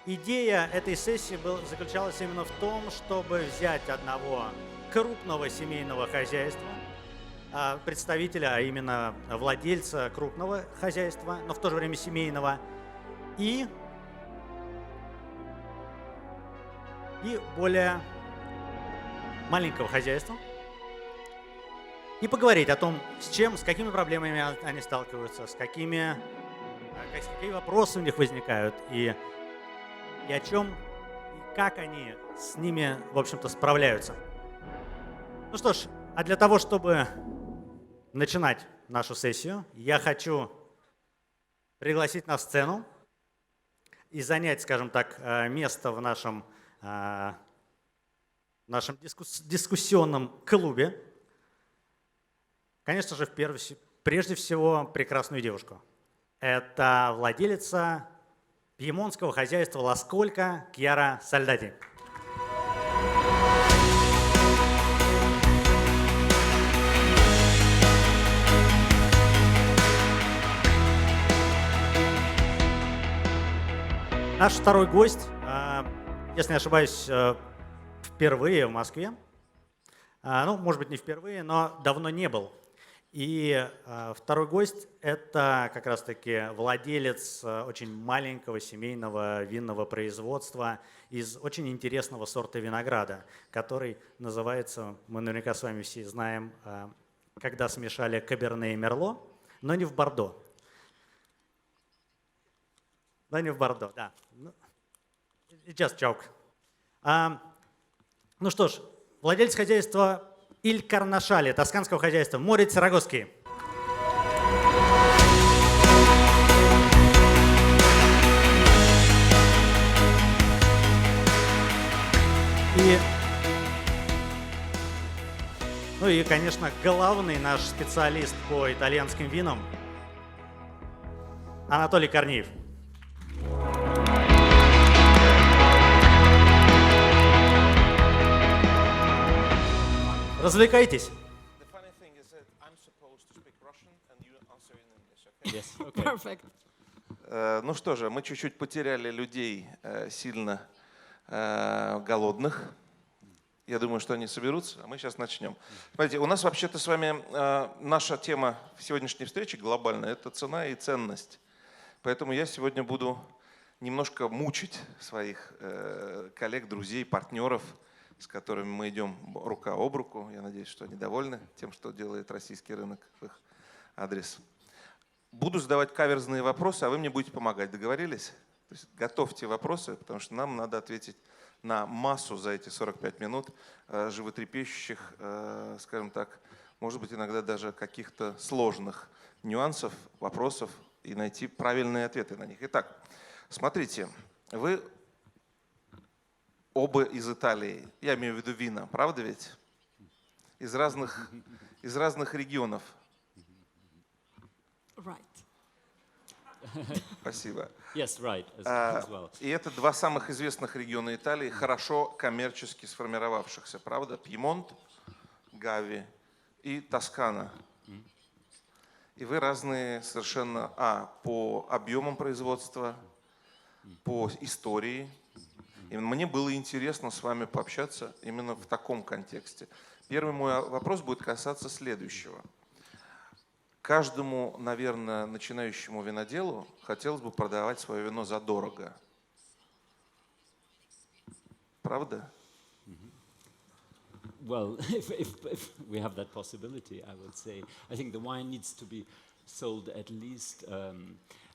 Идея этой сессии заключалась именно в том, чтобы взять одного крупного семейного хозяйства, представителя, а именно владельца крупного хозяйства, но в то же время семейного, и более маленького хозяйства, и поговорить о том, с какими проблемами они сталкиваются, какие вопросы у них возникают, и о чем, и как они с ними, в общем-то, справляются. Ну что ж, а для того, чтобы начинать нашу сессию, я хочу пригласить на сцену и занять, скажем так, место в нашем дискуссионном клубе. Конечно же, прежде всего, прекрасную девушку. Это владелица пьемонтского хозяйства «L'Ascolta» Кьяра Сольдати. Наш второй гость, если не ошибаюсь, впервые в Москве. Ну, может быть, не впервые, но давно не был. И второй гость – это как раз-таки владелец очень маленького семейного винного производства из очень интересного сорта винограда, который называется, мы наверняка с вами все знаем, когда смешали каберне и мерло, но не в Бордо. Но не в Бордо, да. Just joke. Ну что ж, владелец хозяйства Иль Карнашали, тосканского хозяйства, Моритц Рогоски. И, конечно, главный наш специалист по итальянским винам Анатолий Корнеев. Развлекайтесь. Yes, okay. Perfect. Ну что же, мы чуть-чуть потеряли людей сильно голодных. Я думаю, что они соберутся, а мы сейчас начнем. Смотрите, у нас вообще-то с вами наша тема сегодняшней встречи глобальная – это цена и ценность. Поэтому я сегодня буду немножко мучить своих коллег, друзей, партнеров, с которыми мы идем рука об руку. Я надеюсь, что они довольны тем, что делает российский рынок в их адрес. Буду задавать каверзные вопросы, а вы мне будете помогать. Договорились? То есть готовьте вопросы, потому что нам надо ответить на массу за эти 45 минут животрепещущих, скажем так, может быть, иногда даже каких-то сложных нюансов, вопросов и найти правильные ответы на них. Итак, смотрите, вы оба из Италии, я имею в виду вина, правда ведь? Из разных регионов. Right. Спасибо. Yes, right, as well. И это два самых известных региона Италии, хорошо коммерчески сформировавшихся, правда? Пьемонт, Гави и Тоскана. И вы разные совершенно по объемам производства, по истории. И мне было интересно с вами пообщаться именно в таком контексте. Первый мой вопрос будет касаться следующего. Каждому, наверное, начинающему виноделу хотелось бы продавать свое вино задорого. Правда? Well, if we have that possibility, I would say, I think the wine needs to be sold at least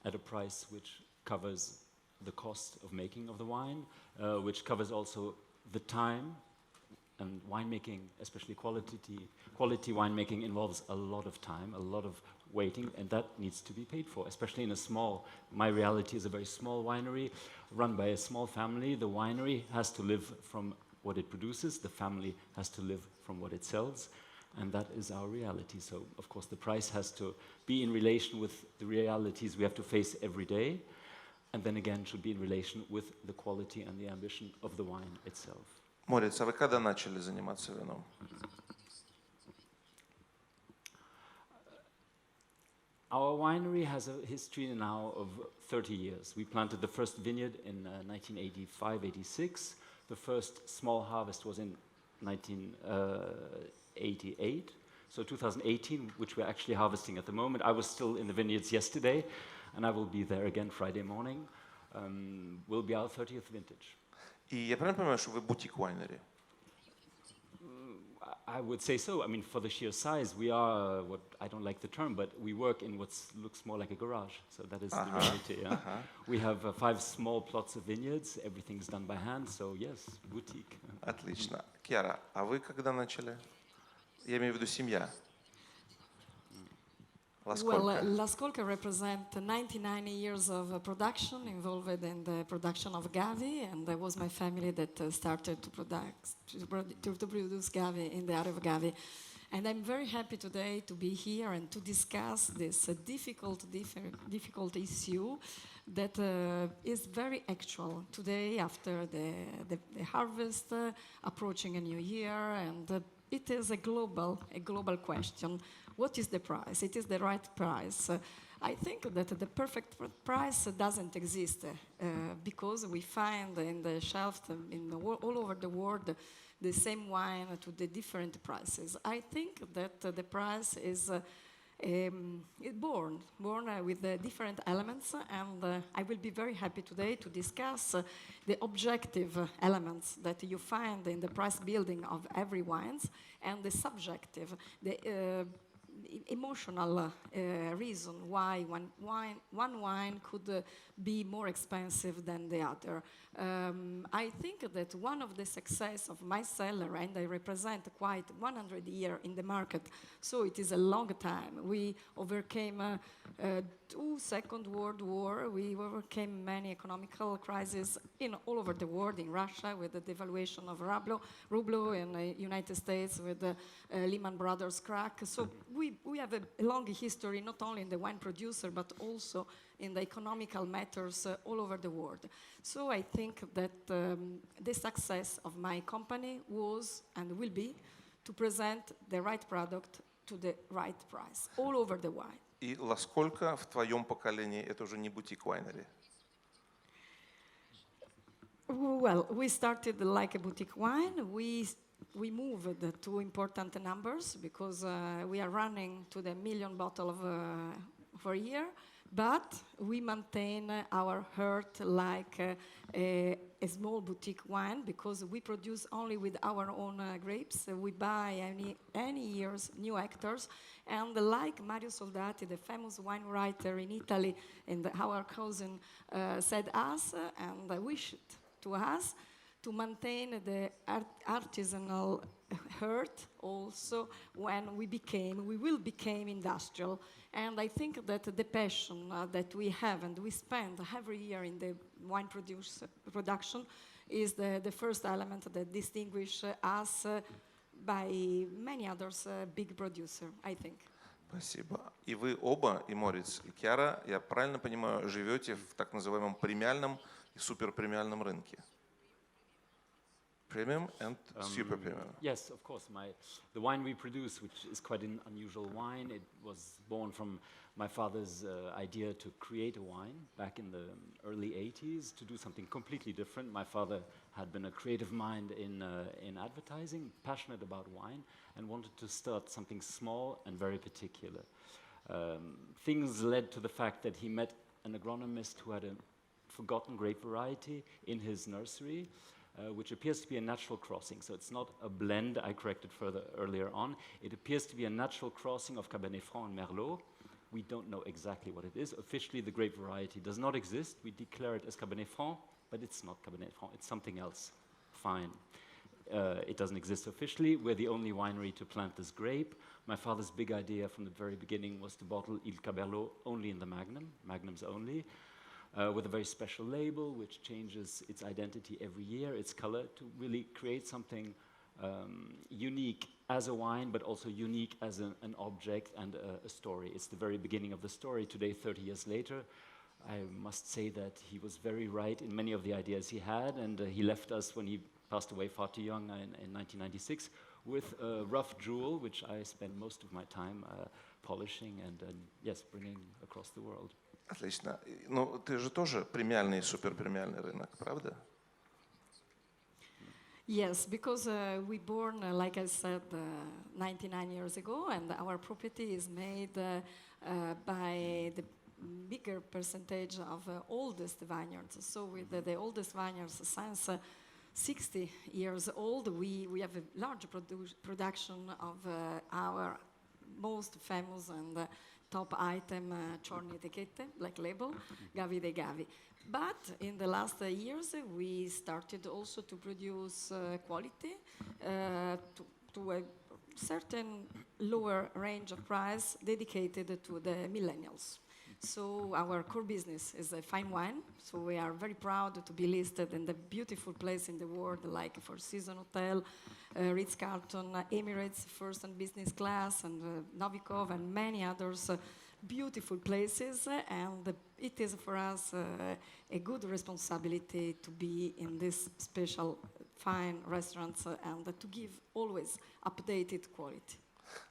at a price which covers the cost of making of the wine, which covers also the time. And winemaking, especially quality winemaking, involves a lot of time, a lot of waiting, and that needs to be paid for, especially in a small, my reality is a very small winery run by a small family. The winery has to live from what it produces, the family has to live from what it sells, and that is our reality. So, of course, the price has to be in relation with the realities we have to face every day, and then again should be in relation with the quality and the ambition of the wine itself. Моритц, а вы когда начали заниматься вином? Our winery has a history now of 30 years. We planted the first vineyard in 1985-86. The first small harvest was in 1988. So 2018, which we're actually harvesting at the moment. I was still in the vineyards yesterday, and I will be there again Friday morning. Will be our 30th vintage. И я правильно понимаю, что вы бутик-вайнери? I would say so. I mean, for the sheer size, we are what I don't like the term, but we work in what looks more like a garage. So that is the reality. Yeah? We have 5 small plots of vineyards. Everything's done by hand. So yes, boutique. Отлично. Кьяра, а вы когда начали? Я имею в виду семья. Well, La Scolca represents 99 years of production involved in the production of agave, and that was my family that started to produce agave in the area of agave. And I'm very happy today to be here and to discuss this difficult issue that is very actual today after the harvest, approaching a new year, and it is a global question. What is the price? It is the right price. I think that the perfect price doesn't exist because we find in the shelves all over the world the same wine to the different prices. I think that the price is born with different elements, and I will be very happy today to discuss the objective elements that you find in the price building of every wines, and the subjective, the emotional reason why one wine could be more expensive than the other. I think that one of the success of my cellar, and I represent quite 100 years in the market, so it is a long time. We overcame 2 Second World War. We overcame many economical crises all over the world, in Russia with the devaluation of ruble, in the United States with the Lehman Brothers crack. So we have a long history, not only in the wine producer, but also in the economical matters all over the world. So I think that the success of my company was and will be to present the right product to the right price all over the world. И La Scolca в твоем поколении это уже не бутик-вайнери? Well, we started like a boutique wine. We moved to important numbers because we are running to the 1 million bottles for a year. But we maintain our heart like a small boutique wine because we produce only with our own grapes. We buy any years new hectares, and like Mario Soldati, the famous wine writer in Italy, and our cousin said us and wished to us to maintain the artisanal heart also when we will become industrial. And I think that the passion that we have and we spend every year in the wine production is the first element that distinguishes us by many others big producer, I think. Спасибо. И вы оба, и Моритц, и Кьяра, я правильно понимаю, живете в так называемом премиальном и суперпремиальном рынке? Premium and super premium. Yes, of course. The wine we produce, which is quite an unusual wine, it was born from my father's idea to create a wine back in the early 80s, to do something completely different. My father had been a creative mind in advertising, passionate about wine, and wanted to start something small and very particular. Things led to the fact that he met an agronomist who had a forgotten grape variety in his nursery, which appears to be a natural crossing. So it's not a blend, I corrected further earlier on. It appears to be a natural crossing of Cabernet Franc and Merlot. We don't know exactly what it is. Officially, the grape variety does not exist. We declare it as Cabernet Franc, but it's not Cabernet Franc. It's something else. Fine. It doesn't exist officially. We're the only winery to plant this grape. My father's big idea from the very beginning was to bottle Il Caberlo only in the Magnums only. With a very special label, which changes its identity every year, its color, to really create something unique as a wine, but also unique as an object and a story. It's the very beginning of the story. Today, 30 years later, I must say that he was very right in many of the ideas he had, and he left us when he passed away far too young in 1996 with a rough jewel, which I spent most of my time polishing and yes, bringing across the world. Отлично. Ну, ты же тоже премиальный и суперпремиальный рынок, правда? Yes, because we born, like I said, 99 years ago, and our property is made by the bigger percentage of oldest vineyards. So with the oldest vineyards since 60 years old, we have a large production of our most famous and top item, Ciorni Etichette, Black Label, Gavi dei Gavi. But in the last years, we started also to produce quality to a certain lower range of price dedicated to the millennials. So our core business is a fine wine. So we are very proud to be listed in the beautiful place in the world, like Four Seasons Hotel, Ritz-Carlton, Emirates, first and business class, and Novikov, and many others. Beautiful places, and it is for us a good responsibility to be in this special fine restaurants and to give always updated quality.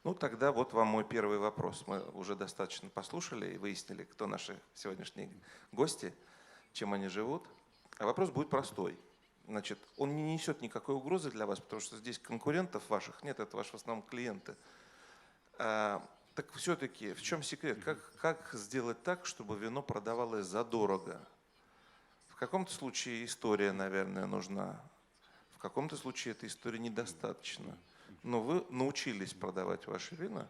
Ну, тогда вот вам мой первый вопрос. Мы уже достаточно послушали и выяснили, кто наши сегодняшние гости, чем они живут. А вопрос будет простой. Значит, он не несет никакой угрозы для вас, потому что здесь конкурентов ваших нет, это ваши в основном клиенты. Так все-таки в чем секрет? Как сделать так, чтобы вино продавалось задорого? В каком-то случае история, наверное, нужна. В каком-то случае этой истории недостаточно. Но вы научились продавать ваши вина,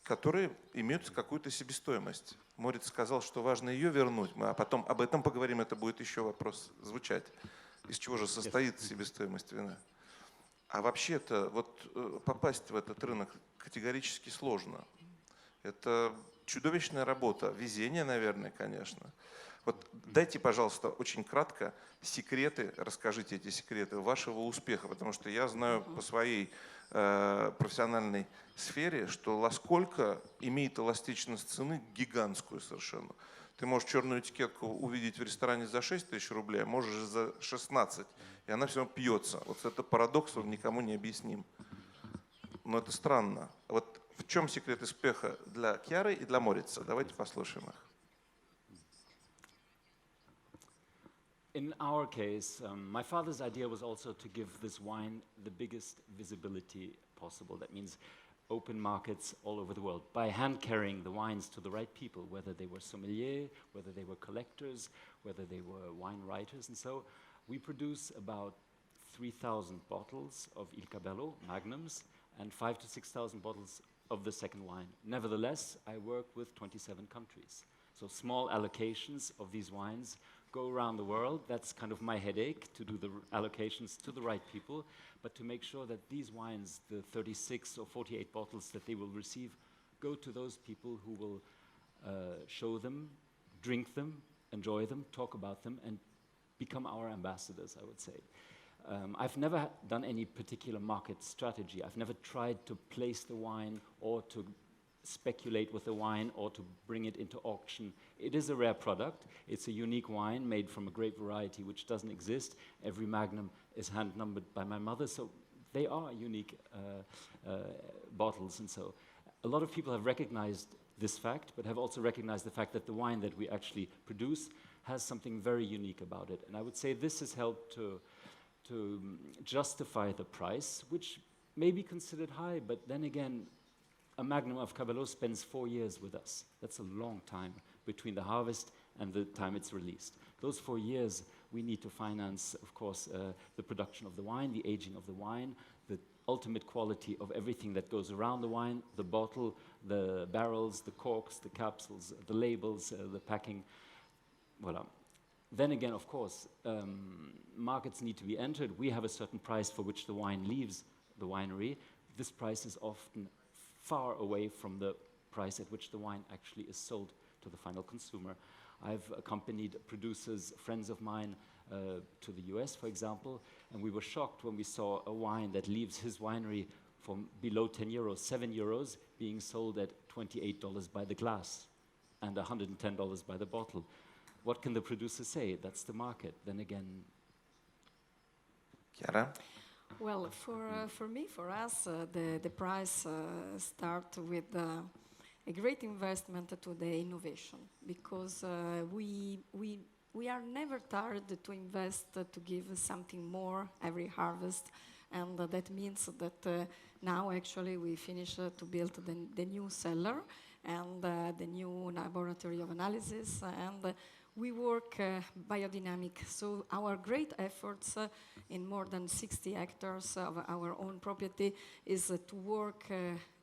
которые имеют какую-то себестоимость. Моритц сказал, что важно ее вернуть. Мы потом об этом поговорим, это будет еще вопрос звучать. Из чего же состоит себестоимость вина? А вообще-то вот попасть в этот рынок категорически сложно. Это чудовищная работа, везение, наверное, конечно. Вот дайте, пожалуйста, очень кратко секреты, расскажите эти секреты вашего успеха, потому что я знаю по своей профессиональной сфере, что сколько имеет эластичность цены гигантскую совершенно. Ты можешь черную этикетку увидеть в ресторане за 6 тысяч рублей, а можешь за 16, и она все равно пьется. Вот это парадокс, он никому не объясним. Но это странно. Вот в чем секрет успеха для Кьяры и для Моритца? Давайте послушаем их. In our case, my father's idea was also to give this wine the biggest visibility possible. That means open markets all over the world by hand carrying the wines to the right people, whether they were sommelier, whether they were collectors, whether they were wine writers. And so we produce about 3,000 bottles of Il Cabello magnums and 5,000 to 6,000 bottles of the second wine. Nevertheless, I work with 27 countries. So small allocations of these wines go around the world. That's kind of my headache, to do the allocations to the right people, but to make sure that these wines, the 36 or 48 bottles that they will receive, go to those people who will show them, drink them, enjoy them, talk about them, and become our ambassadors, I would say. I've never done any particular market strategy. I've never tried to place the wine or to speculate with the wine or to bring it into auction. It is a rare product. It's a unique wine made from a grape variety which doesn't exist. Every magnum is hand numbered by my mother, so they are unique bottles. And so a lot of people have recognized this fact, but have also recognized the fact that the wine that we actually produce has something very unique about it. And I would say this has helped to justify the price, which may be considered high, but then again, a magnum of Cabello spends 4 years with us. That's a long time between the harvest and the time it's released. Those 4 years, we need to finance, of course, the production of the wine, the aging of the wine, the ultimate quality of everything that goes around the wine, the bottle, the barrels, the corks, the capsules, the labels, the packing. Voila. Then again, of course, markets need to be entered. We have a certain price for which the wine leaves the winery. This price is often far away from the price at which the wine actually is sold to the final consumer. I've accompanied producers, friends of mine, to the US, for example, and we were shocked when we saw a wine that leaves his winery from below 10 euros, 7 euros, being sold at $28 by the glass and $110 by the bottle. What can the producer say? That's the market. Then again... Kьяра? Well, for me, for us, the price start with a great investment to the innovation, because we are never tired to invest to give something more every harvest, and that means that now actually we finish to build the new cellar and the new laboratory of analysis, and we work biodynamic. So our great efforts in more than 60 hectares of our own property is to work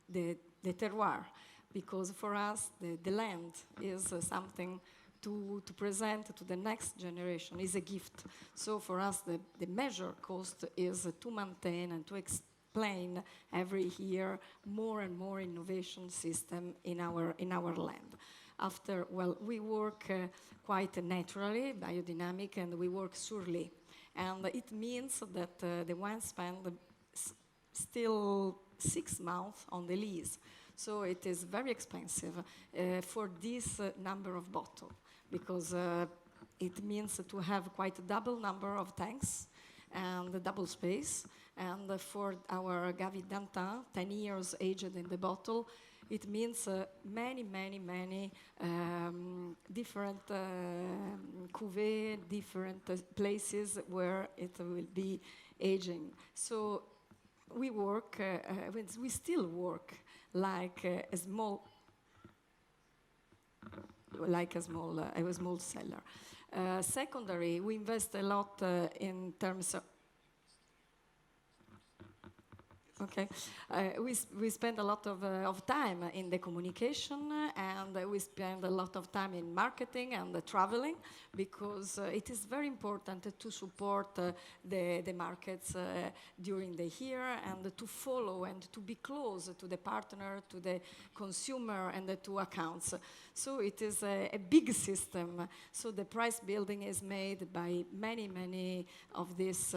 the terroir, because for us the land is something to present to the next generation, is a gift. So for us the measure cost is to maintain and to explain every year more and more innovation system in our land. After, well, we work quite naturally, biodynamic, and we work surely. And it means that the wine spend still 6 months on the lease. So it is very expensive for this number of bottles, because it means to have quite a double number of tanks and a double space. And for our Gavi Dantin, 10 years aged in the bottle, it means many different cuvées, different places where it will be aging. So we work, we still work like a small seller. Secondary, we invest a lot in terms of. Okay, we spend a lot of time in the communication, and we spend a lot of time in marketing and traveling, because it is very important to support the markets during the year, and to follow and to be close to the partner, to the consumer, and to accounts. So it is a big system. So the price building is made by many of these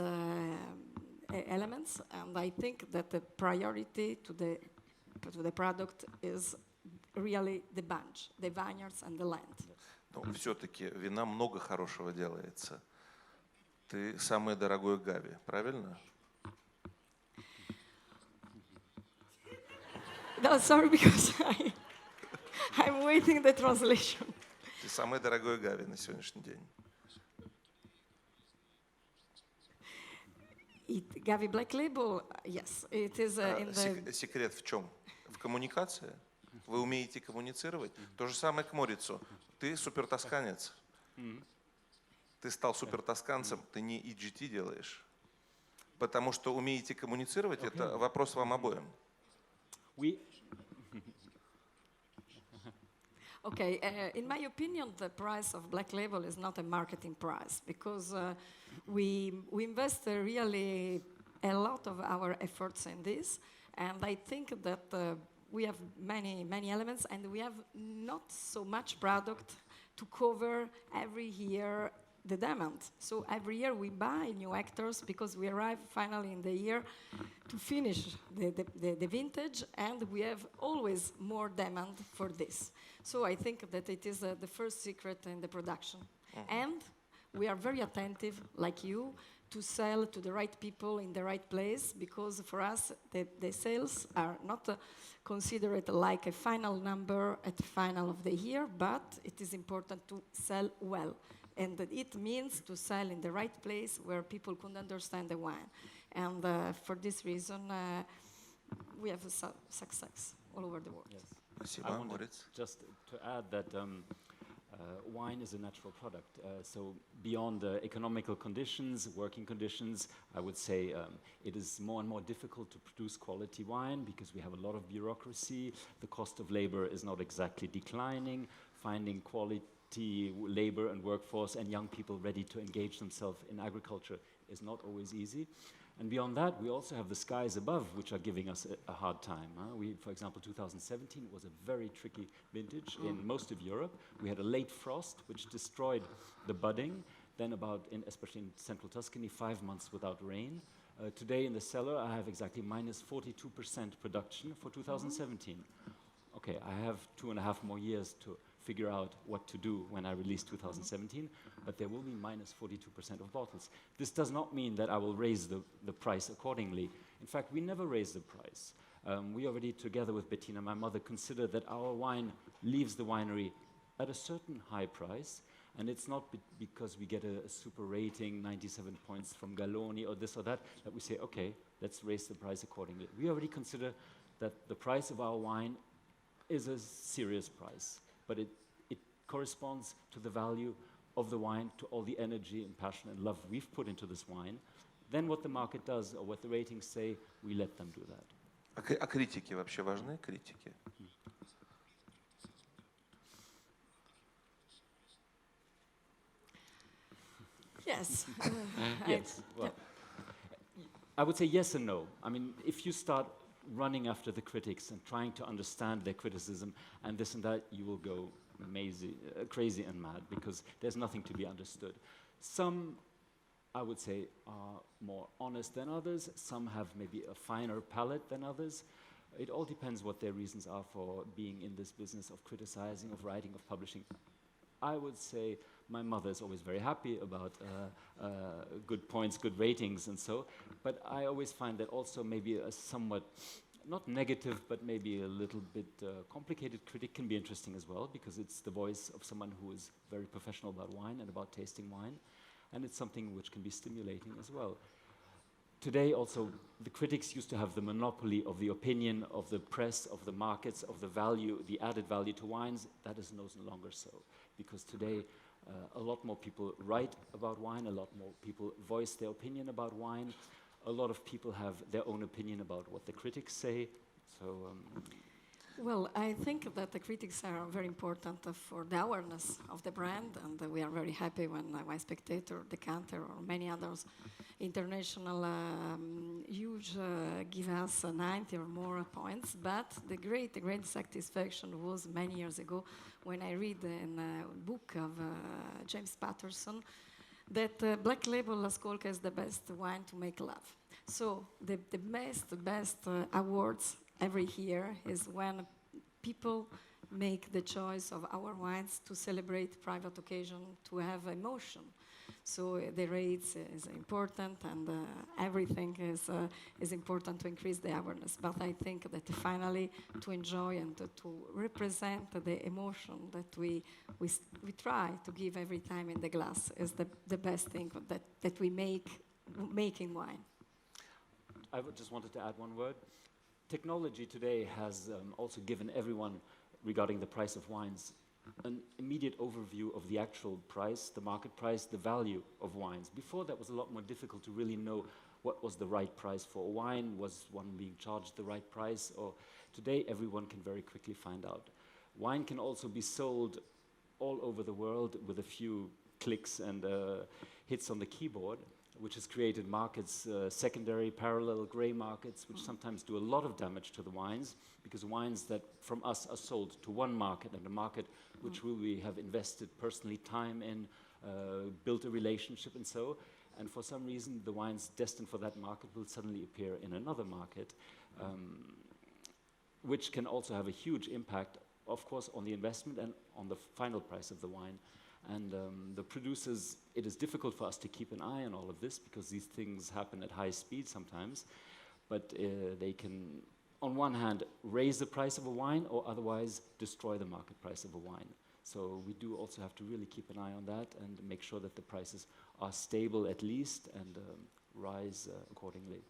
elements, and I think that the priority to the product is really the bunch, the vineyards and the land. Но все-таки вина много хорошего делается. Ты самый дорогой Гави, правильно? No, sorry, because I'm waiting the translation. Ты самый дорогой Гави на сегодняшний день. Gavi Black Label, yes, it is in the... Секрет в чем? В коммуникации? Вы умеете коммуницировать? То же самое к Морицу. Ты супертосканец. Ты стал супертосканцем, ты не EGT делаешь. Потому что умеете коммуницировать, это вопрос вам обоим. Okay, in my opinion, the price of Black Label is not a marketing price, because we invest really a lot of our efforts in this, and I think that we have many elements, and we have not so much product to cover every year the demand. So every year we buy new hectares, because we arrive finally in the year to finish the vintage, and we have always more demand for this. So I think that it is the first secret in the production. And we are very attentive, like you, to sell to the right people in the right place, because for us the sales are not considered like a final number at the final of the year, but it is important to sell well. And it means to sell in the right place where people can understand the wine. And for this reason, we have success all over the world. Yes. Спасибо, I wanted Моритц. just to add that wine is a natural product. So beyond the economical conditions, working conditions, I would say it is more and more difficult to produce quality wine, because we have a lot of bureaucracy. The cost of labor is not exactly declining. Finding quality labor and workforce and young people ready to engage themselves in agriculture is not always easy. And beyond that, we also have the skies above, which are giving us a hard time. For example, 2017 was a very tricky vintage in most of Europe. We had a late frost, which destroyed the budding. Then especially in central Tuscany, 5 months without rain. Today in the cellar, I have exactly minus 42% production for 2017. Okay, I have 2.5 more years to figure out what to do when I release 2017, but there will be minus 42% of bottles. This does not mean that I will raise the price accordingly. In fact, we never raise the price. We already, together with Bettina, my mother, consider that our wine leaves the winery at a certain high price, and it's not because we get a super rating, 97 points from Galloni or this or that we say, okay, let's raise the price accordingly. We already consider that the price of our wine is a serious price, but it corresponds to the value of the wine, to all the energy and passion and love we've put into this wine. Then what the market does or what the ratings say, we let them do that. А критики вообще важны? Критики? Yes. Yes. Well, I would say yes and no. I mean, if you start running after the critics and trying to understand their criticism and this and that, you will go crazy and mad because there's nothing to be understood. Some, I would say, are more honest than others. Some have maybe a finer palate than others. It all depends what their reasons are for being in this business of criticizing, of writing, of publishing. I would say my mother is always very happy about good points, good ratings and so, but I always find that also maybe a somewhat, not negative, but maybe a little bit complicated critic can be interesting as well, because it's the voice of someone who is very professional about wine and about tasting wine, and it's something which can be stimulating as well. Today also, the critics used to have the monopoly of the opinion of the press, of the markets, of the value, the added value to wines. That is no longer so, because today a lot more people write about wine, a lot more people voice their opinion about wine. A lot of people have their own opinion about what the critics say. So, well, I think that the critics are very important for the awareness of the brand, and we are very happy when Wine Spectator, Decanter, or many others international huge give us 90 or more points. But the great satisfaction was many years ago when I read in a book of James Patterson that Black Label La Scolca is the best wine to make love. So the best awards every year is when people make the choice of our wines to celebrate private occasion, to have emotion. So the rates is important, and everything is important to increase the awareness. But I think that finally to enjoy and to represent the emotion that we try to give every time in the glass is the best thing that we make in wine. I just wanted to add one word. Technology today has also given everyone, regarding the price of wines, an immediate overview of the actual price, the market price, the value of wines. Before, that was a lot more difficult to really know what was the right price for a wine. Was one being charged the right price? Or today, everyone can very quickly find out. Wine can also be sold all over the world with a few clicks and hits on the keyboard, which has created markets, secondary, parallel, grey markets, which sometimes do a lot of damage to the wines, because wines that from us are sold to one market, and a market which we have invested personally time in, built a relationship and so, and for some reason the wines destined for that market will suddenly appear in another market, which can also have a huge impact, of course, on the investment and on the final price of the wine. And the producers, it is difficult for us to keep an eye on all of this because these things happen at high speed sometimes. But they can, on one hand, raise the price of a wine or otherwise destroy the market price of a wine. So we do also have to really keep an eye on that and make sure that the prices are stable at least and rise accordingly.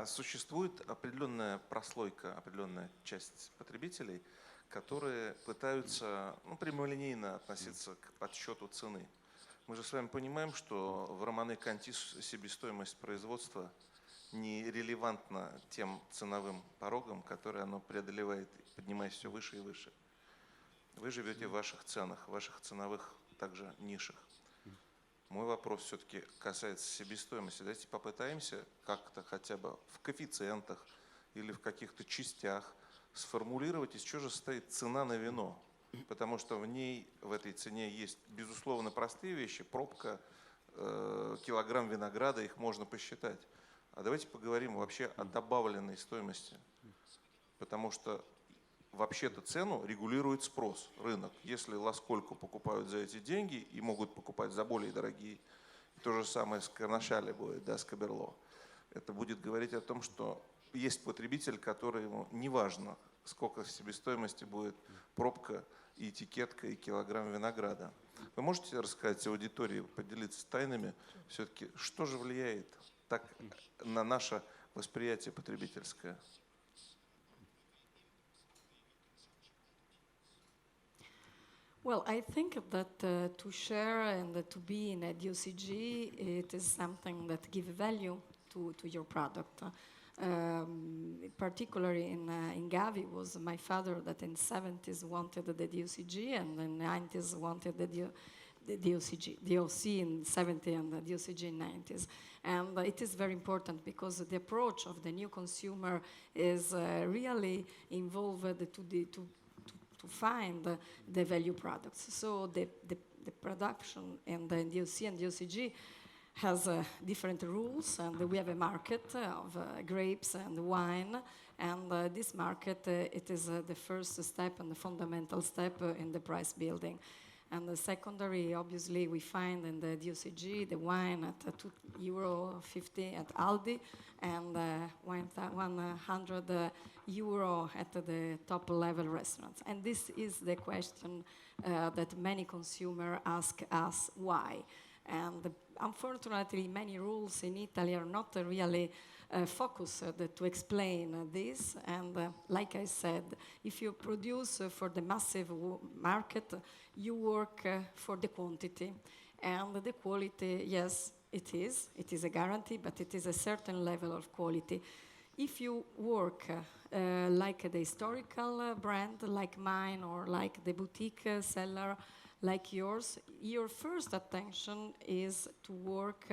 Существует определенная прослойка, определенная часть потребителей, которые пытаются прямолинейно относиться к подсчету цены. Мы же с вами понимаем, что в Романе Конти себестоимость производства не релевантна тем ценовым порогам, которые оно преодолевает, поднимаясь все выше и выше. Вы живете в ваших ценах, в ваших ценовых также нишах. Мой вопрос все-таки касается себестоимости. Давайте попытаемся как-то хотя бы в коэффициентах или в каких-то частях сформулировать, из чего же состоит цена на вино. Потому что в ней, в этой цене есть, безусловно, простые вещи. Пробка, килограмм винограда, их можно посчитать. А давайте поговорим вообще о добавленной стоимости. Потому что вообще-то цену регулирует спрос, рынок. Если ласкольку покупают за эти деньги и могут покупать за более дорогие, то же самое с Карнашале будет, да, с Каберло. Это будет говорить о том, что есть потребитель, который ему не важно, сколько себестоимости будет пробка, и этикетка, и килограмм винограда. Вы можете рассказать аудитории, поделиться тайнами, все-таки, что же влияет так на наше восприятие потребительское? Well, I think that to share and to be in a DOCG, it is something that gives value to your product. Particularly in Gavi was my father that in 70s wanted the DOCG and in 90s wanted the DOC in 70 and the DOCG in 90s. And it is very important because the approach of the new consumer is really involved to find the value products. So the production in the DOC and DOCG has different rules, and we have a market of grapes and wine, and this market, it is the first step and the fundamental step in the price building. And the secondary, obviously, we find in the DOCG the wine at €2.50 at Aldi and €100 at the top level restaurants. And this is the question that many consumers ask us why. And unfortunately, many rules in Italy are not really focused to explain this. And like I said, if you produce for the massive market, you work for the quantity. And the quality, yes, it is a guarantee, but it is a certain level of quality. If you work like the historical brand, like mine, or like the boutique seller, like yours, your first attention is to work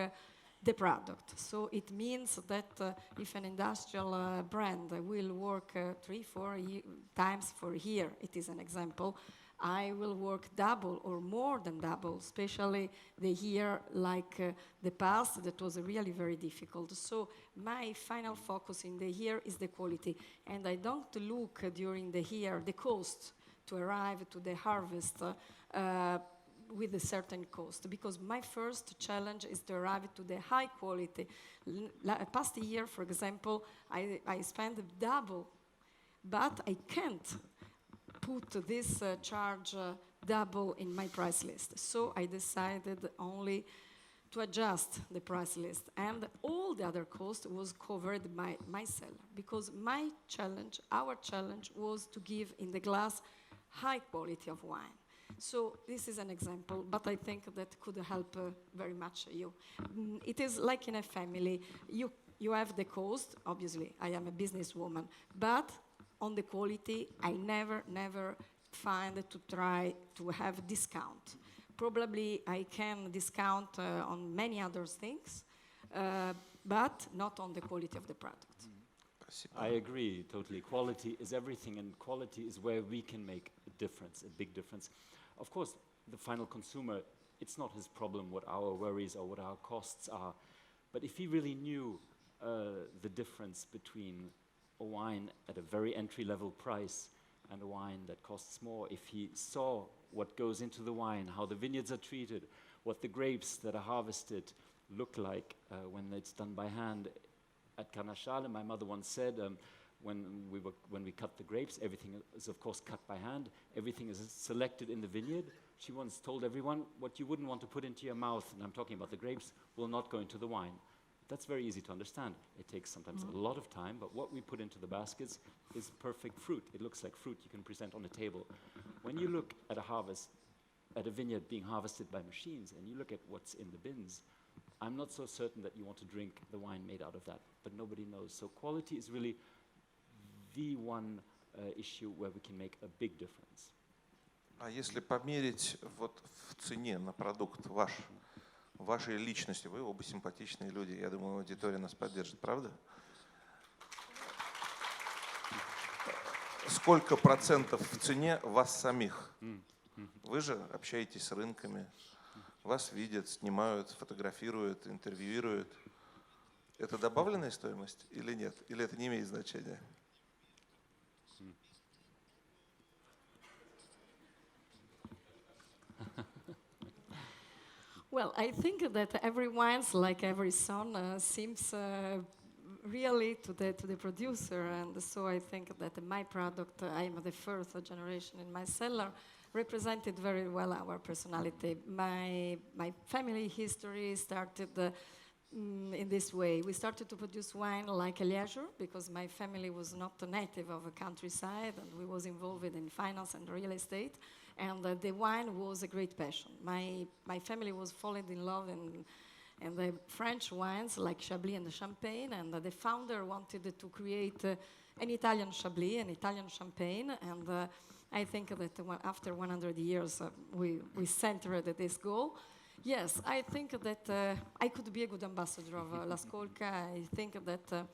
the product. So it means that if an industrial brand will work 3-4 times for a year, it is an example, I will work double or more than double, especially the year like the past that was really very difficult. So my final focus in the year is the quality, and I don't look during the year the cost to arrive to the harvest with a certain cost, because my first challenge is to arrive to the high quality. Past year, for example, I spent double, but I can't put this charge double in my price list. So I decided only to adjust the price list, and all the other cost was covered by my seller, because my challenge, our challenge, was to give in the glass high quality of wine. So this is an example, but I think that could help very much you. It is like in a family. You have the cost, obviously, I am a businesswoman, but on the quality, I never find to try to have discount. Probably I can discount on many other things, but not on the quality of the product. I agree totally. Quality is everything, and quality is where we can make a difference, a big difference. Of course, the final consumer, it's not his problem what our worries or what our costs are. But if he really knew the difference between a wine at a very entry-level price and a wine that costs more, if he saw what goes into the wine, how the vineyards are treated, what the grapes that are harvested look like when it's done by hand. At Carnasciale, my mother once said, when we cut the grapes, everything is of course cut by hand. Everything is selected in the vineyard. She once told everyone, what you wouldn't want to put into your mouth, and I'm talking about the grapes, will not go into the wine. That's very easy to understand. It takes sometimes a lot of time, but what we put into the baskets is perfect fruit. It looks like fruit you can present on a table. When you look at a harvest, at a vineyard being harvested by machines, and you look at what's in the bins, I'm not so certain that you want to drink the wine made out of that, but nobody knows. So quality is really the one issue where we can make a big difference. А если померить вот в цене на продукт вашей личности, вы оба симпатичные люди, я думаю, аудитория нас поддержит, правда? Сколько процентов в цене вас самих? Вы же общаетесь с рынками, вас видят, снимают, фотографируют, интервьюируют. Это добавленная стоимость или нет? Или это не имеет значения? Well, I think that every wine, like every son, seems really to the producer, and so I think that my product, I am the first generation in my cellar, represented very well our personality. My family history started in this way. We started to produce wine like a leisure because my family was not a native of a countryside, and we was involved in finance and real estate, and the wine was a great passion. My family was falling in love in the French wines like Chablis and Champagne, and the founder wanted to create an Italian Chablis, an Italian Champagne, and I think that after 100 years we centered this goal. Yes, I think that I could be a good ambassador of La Scolca. I think that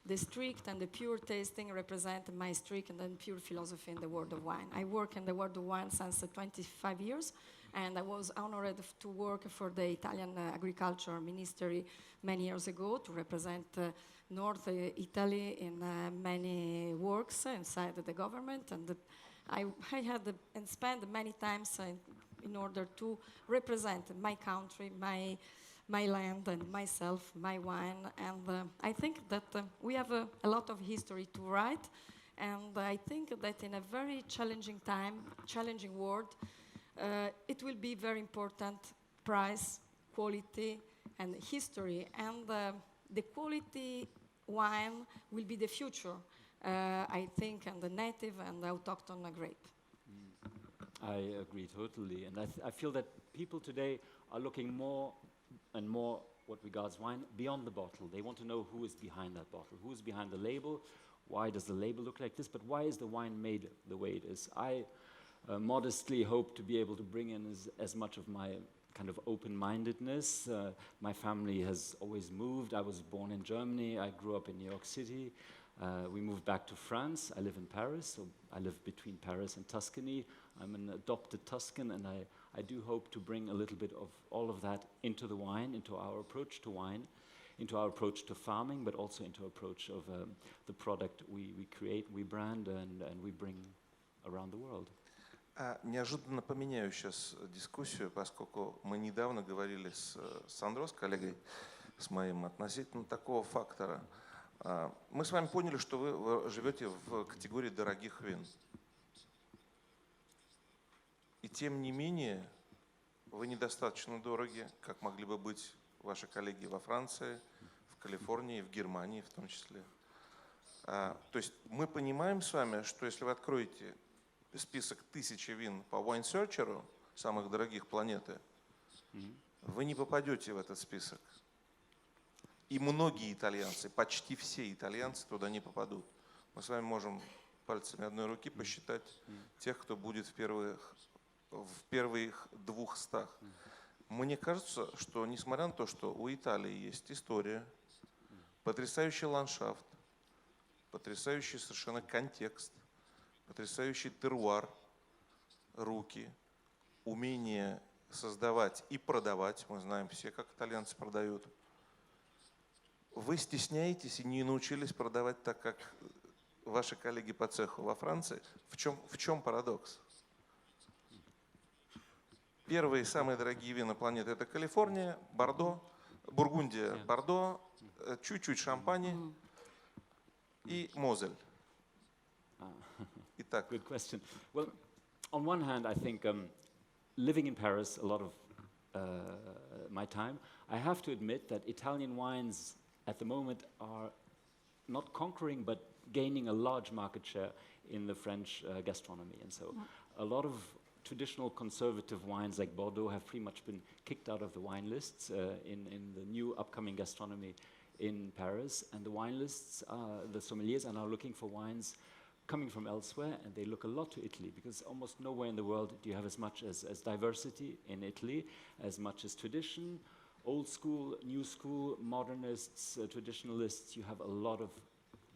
the strict and the pure tasting represent my strict and pure philosophy in the world of wine. I work in the world of wine since 25 years, and I was honored to work for the Italian Agriculture Ministry many years ago to represent North Italy in many works inside the government, and I had and spent many times in order to represent my country, my land, and myself, my wine. And I think that we have a lot of history to write. And I think that in a very challenging time, challenging world, it will be very important price, quality, and history. And the quality wine will be the future, I think, and the native and the autochthon grape. I agree totally, and I feel that people today are looking more and more what regards wine beyond the bottle. They want to know who is behind that bottle, who is behind the label, why does the label look like this, but why is the wine made the way it is? I modestly hope to be able to bring in as much of my kind of open-mindedness. My family has always moved. I was born in Germany. I grew up in New York City. We moved back to France. I live in Paris, so I live between Paris and Tuscany. I'm an adopted Tuscan, and I do hope to bring a little bit of all of that into the wine, into our approach to wine, into our approach to farming, but also into our approach of the product we create, we brand, and we bring around the world. Неожиданно поменяю сейчас дискуссию, поскольку мы недавно говорили с Сандро, с коллегой, с моим, относительно такого фактора. Мы с вами поняли, что вы живете в категории дорогих вин. И тем не менее, вы недостаточно дороги, как могли бы быть ваши коллеги во Франции, в Калифорнии, в Германии в том числе. То есть мы понимаем с вами, что если вы откроете список 1000 вин по Wine Searcher, самых дорогих планеты, вы не попадете в этот список. И многие итальянцы, почти все итальянцы туда не попадут. Мы с вами можем пальцами одной руки посчитать тех, кто будет в первых 200. Мне кажется, что несмотря на то, что у Италии есть история, потрясающий ландшафт, потрясающий совершенно контекст, потрясающий теруар, руки, умение создавать и продавать, мы знаем все, как итальянцы продают, вы стесняетесь и не научились продавать так, как ваши коллеги по цеху во Франции. В чем парадокс? Первые самые дорогие вина планеты – это Калифорния, Бордо, Бургундия, Бордо, чуть-чуть Шампань и Мозель. Итак. Good question. Well, on one hand, I think living in Paris a lot of my time, I have to admit that Italian wines at the moment are not conquering but gaining a large market share in the French gastronomy. And so a lot of traditional conservative wines like Bordeaux have pretty much been kicked out of the wine lists in the new upcoming gastronomy in Paris. And the wine lists, the sommeliers are now looking for wines coming from elsewhere, and they look a lot to Italy, because almost nowhere in the world do you have as much as diversity in Italy, as much as tradition, old school, new school, modernists, traditionalists. You have a lot of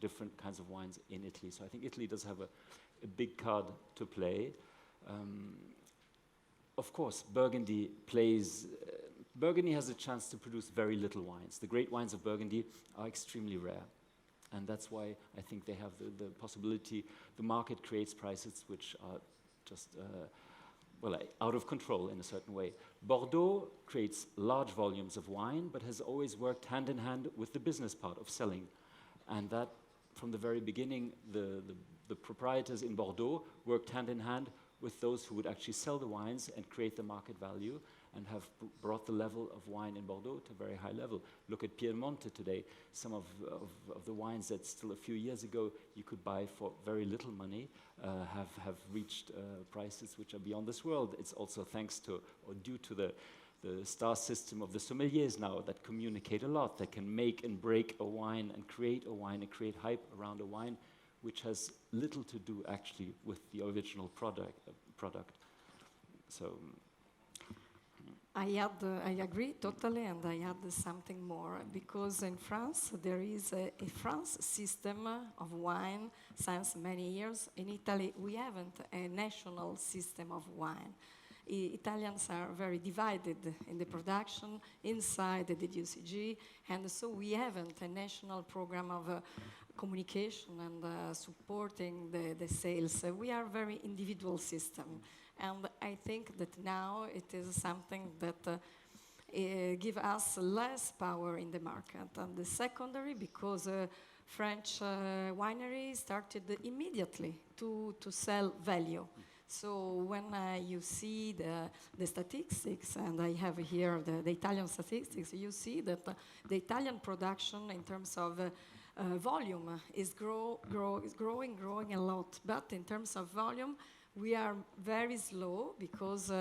different kinds of wines in Italy. So I think Italy does have a big card to play. Of course, Burgundy has a chance to produce very little wines. The great wines of Burgundy are extremely rare. And that's why I think they have the possibility, the market creates prices which are just, out of control in a certain way. Bordeaux creates large volumes of wine, but has always worked hand in hand with the business part of selling. And that, from the very beginning, the proprietors in Bordeaux worked hand in hand with those who would actually sell the wines and create the market value, and have brought the level of wine in Bordeaux to a very high level. Look at Piemonte today. Some of the wines that still a few years ago you could buy for very little money have reached prices which are beyond this world. It's also thanks to, or due to the star system of the sommeliers now that communicate a lot, that can make and break a wine and create hype around a wine, which has little to do actually with the original product. So. I agree totally, and I add something more, because in France there is a France system of wine since many years. In Italy we haven't a national system of wine. Italians are very divided in the production inside the DUCG, and so we haven't a national program of communication and supporting the sales. We are a very individual system. And I think that now it is something that gives us less power in the market. And the secondary, because French wineries started immediately to sell value. So when you see the statistics, and I have here the Italian statistics, you see that the Italian production in terms of volume is growing a lot. But in terms of volume, we are very slow, because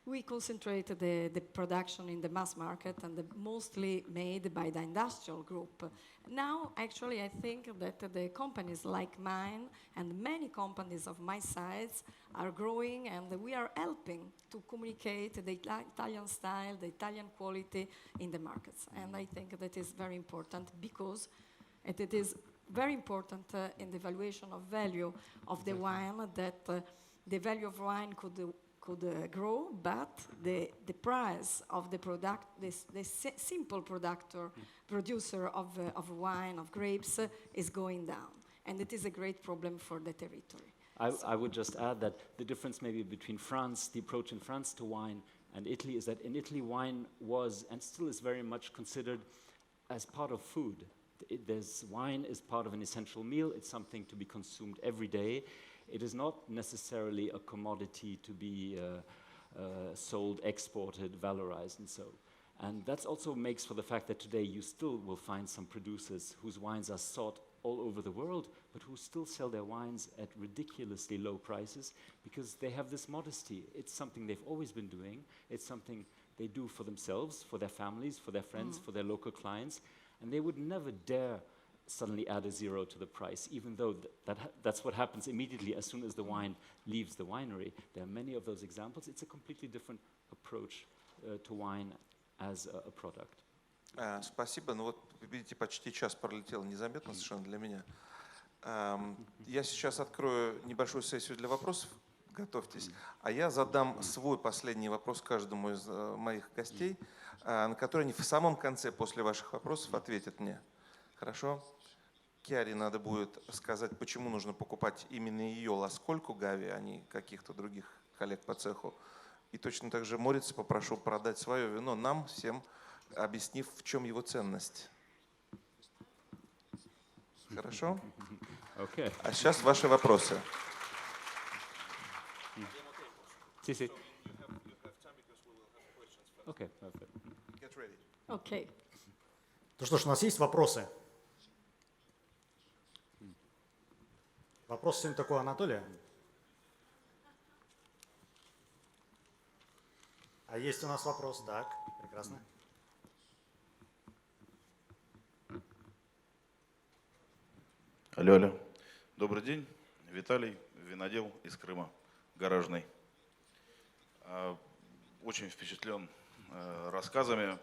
we concentrate the production in the mass market and mostly made by the industrial group. Now, actually, I think that the companies like mine and many companies of my size are growing, and we are helping to communicate the Italian style, the Italian quality in the markets. And I think that is very important, because it is very important in the valuation of value of the wine, that the value of wine could grow, but the price of the product, the simple producer of wine, of grapes, is going down. And it is a great problem for the territory. I would just add that the difference maybe between France, the approach in France to wine, and Italy is that in Italy wine was and still is very much considered as part of food. Wine is part of an essential meal. It's something to be consumed every day. It is not necessarily a commodity to be sold, exported, valorized, and so. And that also makes for the fact that today you still will find some producers whose wines are sought all over the world, but who still sell their wines at ridiculously low prices, because they have this modesty. It's something they've always been doing. It's something they do for themselves, for their families, for their friends, for their local clients, and they would never dare suddenly add a zero to the price, even though that's what happens immediately as soon as the wine leaves the winery. There are many of those examples. It's a completely different approach to wine as a product. Спасибо. Ну вот, видите, почти час пролетел незаметно совершенно для меня. Я сейчас открою небольшую сессию для вопросов. Готовьтесь. А я задам свой последний вопрос каждому из моих гостей, на который они в самом конце, после ваших вопросов, ответят мне. Хорошо? Кьяре надо будет сказать, почему нужно покупать именно ее ласкольку Гави, а не каких-то других коллег по цеху. И точно так же Моритца попрошу продать свое вино нам всем, объяснив, в чем его ценность. Хорошо? Okay. А сейчас ваши вопросы. Okay, perfect. Okay. Ну что ж, у нас есть вопросы? Вопрос сегодня такой, Анатолия. А есть у нас вопрос, так, прекрасно. Алло. Добрый день. Виталий, винодел из Крыма, гаражный. Очень впечатлен рассказами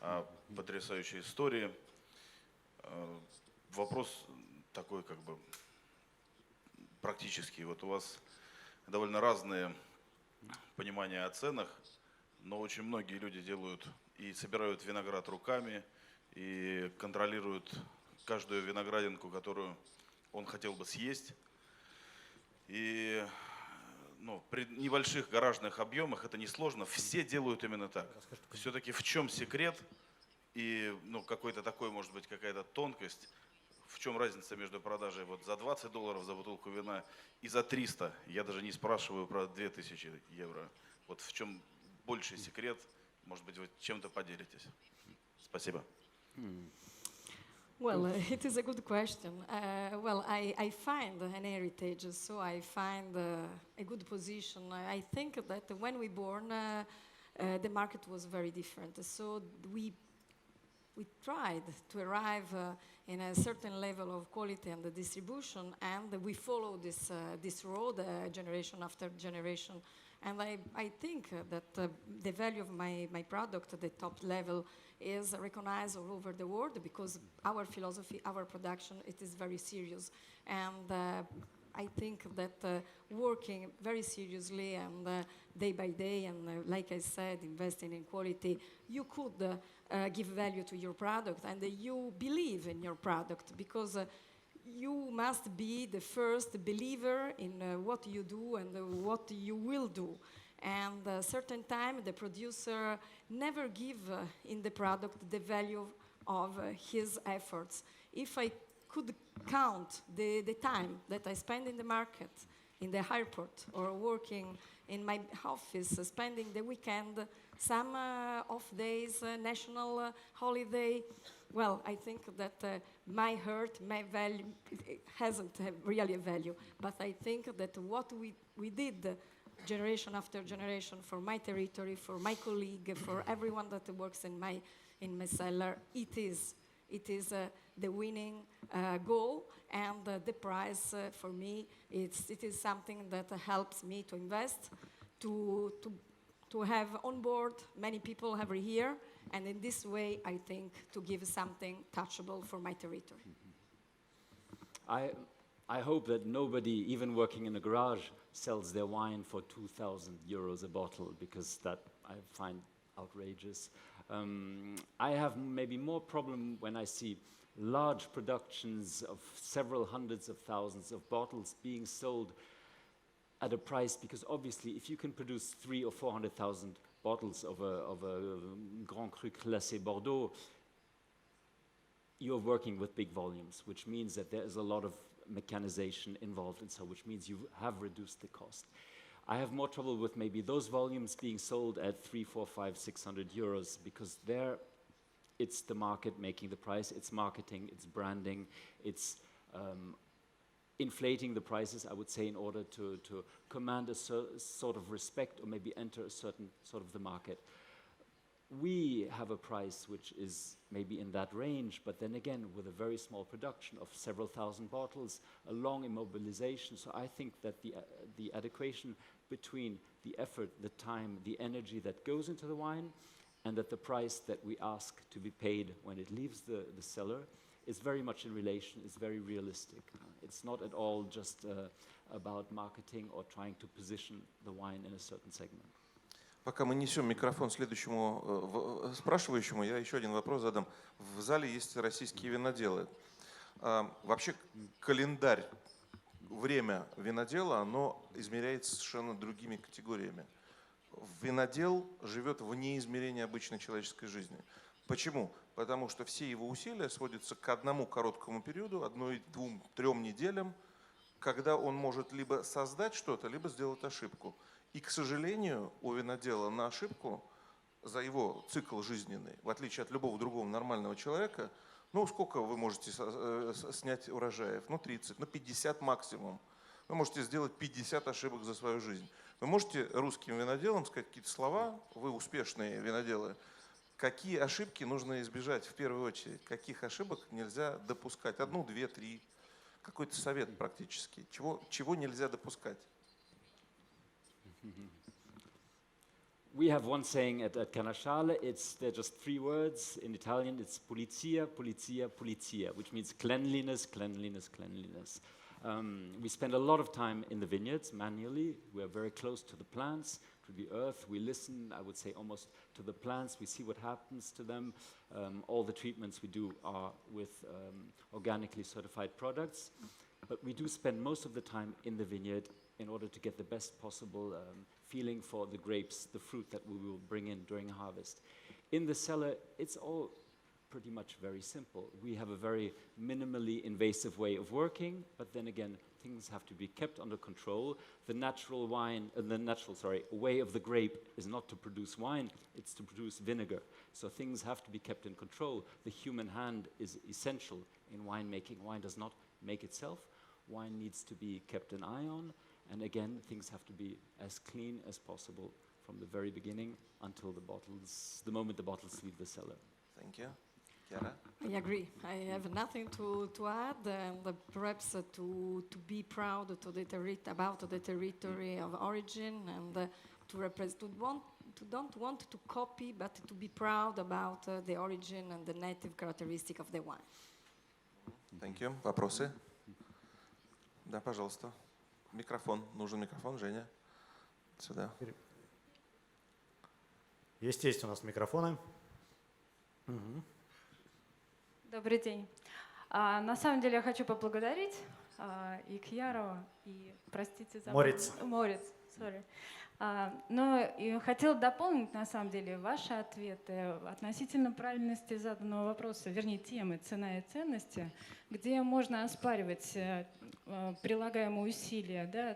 о потрясающей истории. Вопрос такой как бы практический. Вот у вас довольно разные понимания о ценах, но очень многие люди делают и собирают виноград руками, и контролируют каждую виноградинку, которую он хотел бы съесть. И при небольших гаражных объемах это несложно. Все делают именно так. Все-таки в чем секрет и какой-то такой, может быть, какая-то тонкость в чем разница между продажей вот за $20 за бутылку вина и за 300. Я даже не спрашиваю про 2000 евро. Вот в чем больший секрет? Может быть, вы чем-то поделитесь. Спасибо. Well, it is a good question. Well, I find an heritage, so I find a good position. I think that when we born, the market was very different. So we tried to arrive in a certain level of quality and the distribution, and we follow this road generation after generation. And I think that the value of my product at the top level is recognized all over the world because our philosophy, our production, it is very serious. And I think that working very seriously and day by day, and like I said, investing in quality, you could give value to your product and you believe in your product because you must be the first believer in what you do and what you will do. And a certain time, the producer never give in the product the value of his efforts. If I could count the time that I spend in the market, in the airport, or working in my office, spending the weekend, some off days, national holiday, well, I think that my heart, my value, it hasn't really a value. But I think that what we did generation after generation for my territory, for my colleague, for everyone that works in my cellar, it is the winning goal, and the price for me, it is something that helps me to invest, to have on board many people every year, and in this way, I think, to give something touchable for my territory. I hope that nobody, even working in a garage, sells their wine for 2,000 euros a bottle, because that I find outrageous. I have maybe more problem when I see large productions of several hundreds of thousands of bottles being sold at a price, because obviously if you can produce 300,000 or 400,000 bottles of a Grand Cru Classé Bordeaux, you're working with big volumes, which means that there is a lot of mechanization involved, and so which means you have reduced the cost. I have more trouble with maybe those volumes being sold at 300, 400, 500, 600 euros, because there it's the market making the price, it's marketing, it's branding, it's inflating the prices, I would say, in order to command a sort of respect or maybe enter a certain sort of the market. We have a price which is maybe in that range, but then again, with a very small production of several thousand bottles, a long immobilization. So I think that the adequation between the effort, the time, the energy that goes into the wine, and that the price that we ask to be paid when it leaves the cellar is very much in relation, is very realistic. It's not at all just about marketing or trying to position the wine in a certain segment. Пока мы несем микрофон следующему спрашивающему, я еще один вопрос задам. В зале есть российские виноделы. Вообще календарь, время винодела, оно измеряется совершенно другими категориями. Винодел живет вне измерения обычной человеческой жизни. Почему? Потому что все его усилия сводятся к одному короткому периоду, 1, 2, 3 неделям, когда он может либо создать что-то, либо сделать ошибку. И, к сожалению, у винодела на ошибку за его цикл жизненный, в отличие от любого другого нормального человека, ну, сколько вы можете снять урожаев? Ну, 30, ну, 50 максимум. Вы можете сделать 50 ошибок за свою жизнь. Вы можете русским виноделам сказать какие-то слова, вы успешные виноделы, какие ошибки нужно избежать в первую очередь, каких ошибок нельзя допускать? 1, 2, 3. Какой-то совет практически. Чего нельзя допускать? We have one saying at Canasciale, they're just 3 words. In Italian, it's pulizia, pulizia, pulizia, which means cleanliness, cleanliness, cleanliness. We spend a lot of time in the vineyards manually. We are very close to the plants, to the earth. We listen, I would say, almost to the plants. We see what happens to them. All the treatments we do are with organically certified products. But we do spend most of the time in the vineyard in order to get the best possible feeling for the grapes, the fruit that we will bring in during harvest. In the cellar, it's all pretty much very simple. We have a very minimally invasive way of working, but then again, things have to be kept under control. The natural way of the grape is not to produce wine, it's to produce vinegar. So things have to be kept in control. The human hand is essential in winemaking. Wine does not make itself. Wine needs to be kept an eye on, and again, things have to be as clean as possible from the very beginning until the moment the bottles leave the cellar. Thank you. Kьяра? I agree. I have nothing to add, and perhaps to be proud about the territory of origin, and don't want to copy, but to be proud about the origin and the native characteristic of the wine. Thank you. Вопросы? Да, пожалуйста. Микрофон. Нужен микрофон, Женя. Сюда. Есть у нас микрофоны. Угу. Добрый день. На самом деле я хочу поблагодарить и Кьяру, и, простите, за... Моритц. Моритц, sorry. Но и хотела дополнить, на самом деле, ваши ответы относительно правильности заданного вопроса, вернее, темы «Цена и ценности», где можно оспаривать прилагаемые усилия, да,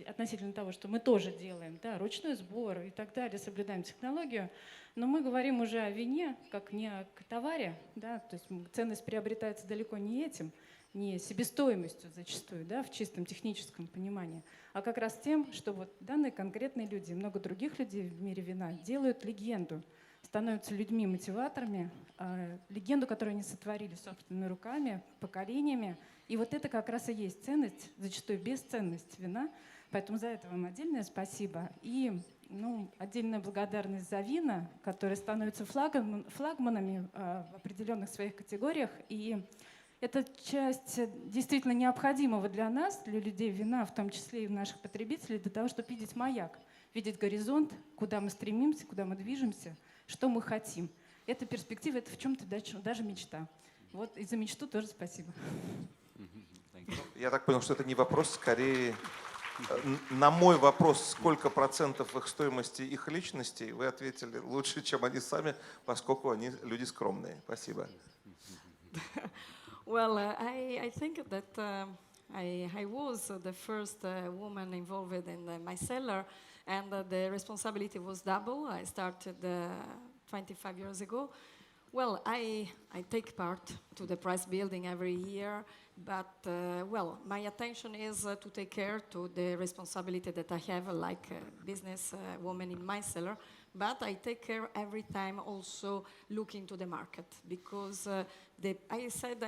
относительно того, что мы тоже делаем, да, ручной сбор и так далее, соблюдаем технологию, но мы говорим уже о вине как не о товаре, да, то есть ценность приобретается далеко не этим, не себестоимостью зачастую, да, в чистом техническом понимании, а как раз тем, что вот данные конкретные люди и много других людей в мире вина делают легенду, становятся людьми-мотиваторами, легенду, которую они сотворили собственными руками, поколениями. И вот это как раз и есть ценность, зачастую бесценность вина. Поэтому за это вам отдельное спасибо. И отдельная благодарность за вина, которые становятся флагманами в определенных своих категориях. И это часть действительно необходимого для нас, для людей вина, в том числе и наших потребителей, для того, чтобы видеть маяк, видеть горизонт, куда мы стремимся, куда мы движемся, что мы хотим. Эта перспектива — это в чем-то даже мечта. Вот, и за мечту тоже спасибо. Я так понял, что это не вопрос, скорее на мой вопрос, сколько процентов их стоимости их личностей, вы ответили лучше, чем они сами, поскольку они люди скромные. Спасибо. Well, I think that I was the first woman involved in my cellar, and the responsibility was double. I started 25 years ago. Well, I take part to the price building every year, but well, my attention is to take care to the responsibility that I have like a business woman in my cellar, but I take care every time also looking to the market, because I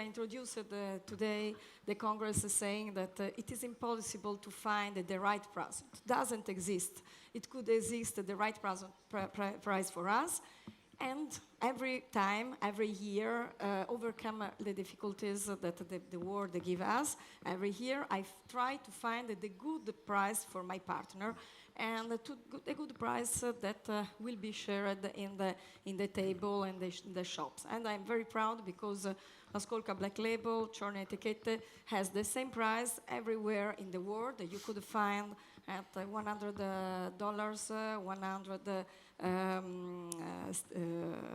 introduced today the Congress is saying that it is impossible to find the right price. It doesn't exist. It could exist the right price for us, and every time, every year, overcome the difficulties that the world give us. Every year, I try to find the good price for my partner, and a good price that will be shared in the table and the shops. And I'm very proud because Ascolca Black Label, Chorny Etiquette has the same price everywhere in the world. You could find at $100, 100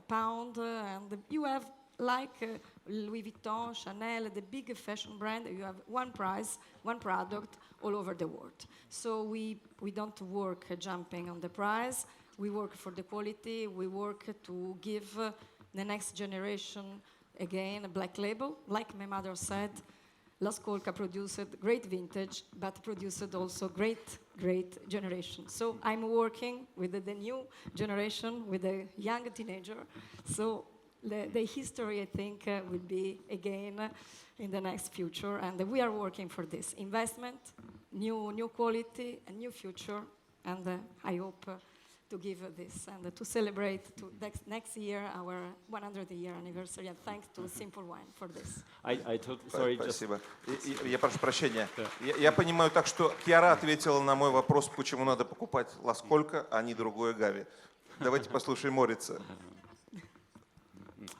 pound, and you have like Louis Vuitton, Chanel, the big fashion brand. You have one price, one product all over the world. So we don't work jumping on the price. We work for the quality. We work to give the next generation again a Black Label. Like my mother said, L'Ascolca produced great vintage, but produced also great generation. So I'm working with the new generation, with the young teenager. So the history, I think, will be again in the next future. And we are working for this investment, new quality, a new future. And I hope to give this and to celebrate next year our 100-year anniversary. And thanks to Simple Wine for this. Спасибо. Я прошу прощения. Я понимаю так, что Кьяра ответила на мой вопрос, почему надо покупать L'Ascolca, а не другое Гави. Давайте послушаем Моритца.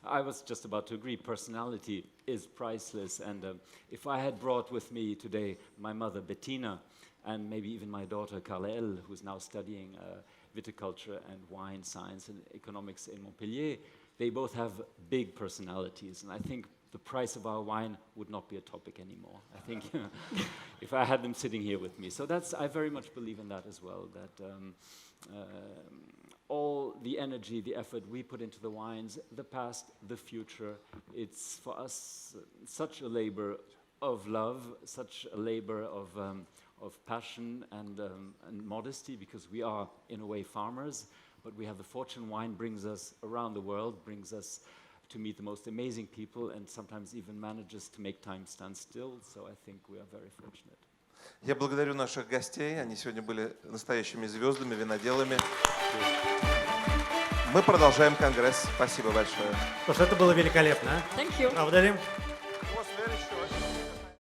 I was just about to agree. Personality is priceless. And if I had brought with me today my mother Bettina, and maybe even my daughter Carlelle, who's now studying viticulture and wine science and economics in Montpellier, they both have big personalities, and I think the price of our wine would not be a topic anymore. I think if I had them sitting here with me. So I very much believe in that as well, that all the energy, the effort we put into the wines, the past, the future, it's for us such a labor of love, such a labor of passion and modesty, because we are, in a way, farmers, but we have the fortune wine brings us around the world, brings us to meet the most amazing people, and sometimes even manages to make time stand still. So I think we are very fortunate. Я благодарю наших гостей. Они сегодня были настоящими звездами, виноделами. Мы продолжаем конгресс. Спасибо большое. Потому что это было великолепно. Thank you. Правда ли?